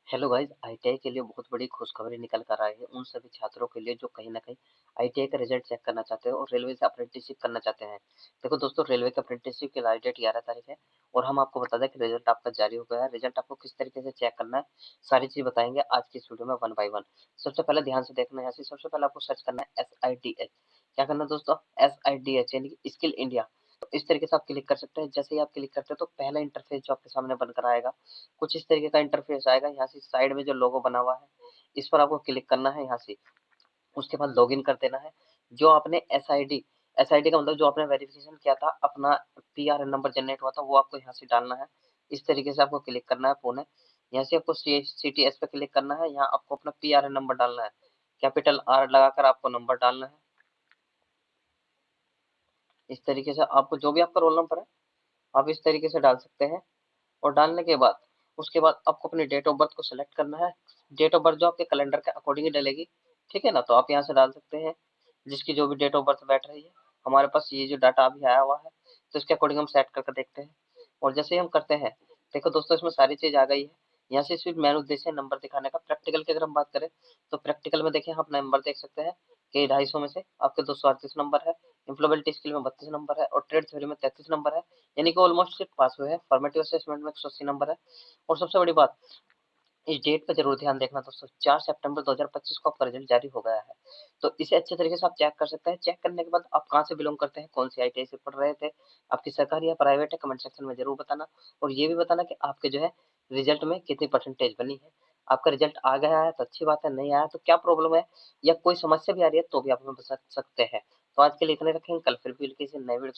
Hello guys, ITI के लिए बहुत बड़ी खुशखबरी निकल कर आई है उन सभी छात्रों के लिए जो कहीं न कहीं आईटीआई का रिजल्ट चेक करना चाहते हैं और रेलवे से अप्रेंटिसशिप करना चाहते हैं। देखो दोस्तों, रेलवे का अप्रेंटिसशिप की लास्ट डेट 11 तारीख है और हम आपको बता दें कि रिजल्ट आपका जारी हो गया है। रिजल्ट आपको किस तरीके से चेक करना है, सारी चीज़ बताएँगे आज की इस वीडियो में वन बाय वन। सबसे पहले ध्यान से देखना है, यहाँ से सबसे पहले आपको सर्च करना है एसआईडीएच। क्या करना है दोस्तों? एसआईडीएच यानी कि स्किल इंडिया। तो इस तरीके से आप क्लिक कर सकते हैं। जैसे ही आप क्लिक करते हैं तो पहला इंटरफेस जो आपके सामने बनकर आएगा, कुछ इस तरीके का इंटरफेस आएगा। यहाँ से साइड में जो लोगो बना हुआ है, इस पर आपको क्लिक करना है यहाँ से। उसके बाद लॉगिन कर देना है। जो आपने एसआईडी का मतलब जो आपने वेरिफिकेशन किया था, अपना पीआरएन नंबर जनरेट हुआ था, वो आपको यहाँ से डालना है। इस तरीके से आपको क्लिक करना है पुणे। यहाँ से आपको सीटीएस पे क्लिक करना है। यहाँ आपको अपना पीआरएन नंबर डालना है। कैपिटल आर लगाकर आपको नंबर डालना है। इस तरीके से आपको जो भी आपका रोल नंबर है, आप इस तरीके से डाल सकते हैं। और डालने के बाद उसके बाद आपको अपनी डेट ऑफ बर्थ को सिलेक्ट करना है। डेट ऑफ बर्थ जो आपके कैलेंडर के अकॉर्डिंग ही डलेगी, ठीक है ना? तो आप यहाँ से डाल सकते हैं जिसकी जो भी डेट ऑफ बर्थ बैठ रही है। हमारे पास ये जो डाटा अभी आया हुआ है, तो इसके अकॉर्डिंग हम सेट करके देखते हैं। और जैसे ही हम करते हैं, देखो दोस्तों, इसमें सारी चीज आ गई है। यहाँ से सिर्फ मेन उद्देश्य है नंबर दिखाने का। प्रैक्टिकल की अगर हम बात करें तो प्रैक्टिकल में देखिए, आप नंबर देख सकते हैं कि 250 में से आपके 238 नंबर है। इम्प्लॉयबिलिटी स्किल में 32 नंबर है और ट्रेड थ्योरी में 33 नंबर है। यानी कि ऑलमोस्ट सिर्फ पास हुए हैं। फॉर्मेटिव असेसमेंट में 180 नंबर है। और सबसे बड़ी बात, इस डेट पे जरूर ध्यान देखना दोस्तों, 4 सितंबर 2025 को आपका रिजल्ट जारी हो गया है। तो इसे अच्छे तरीके से आप चेक कर सकते हैं। चेक करने के बाद आप कहाँ से बिलोंग करते हैं, कौन सी आईटीआई से पढ़ रहे थे, आपकी सरकारी या प्राइवेट है, कमेंट सेक्शन में जरूर बताना। और ये भी बताना कि आपके जो है रिजल्ट में कितनी परसेंटेज बनी है। आपका रिजल्ट आ गया है तो अच्छी बात है, नहीं आया तो क्या प्रॉब्लम है या कोई समस्या भी आ रही है तो भी आप हमें बता सकते हैं। तो आज के लिए इतने रखेंगे, कल फिर भी किसी नए वीडियो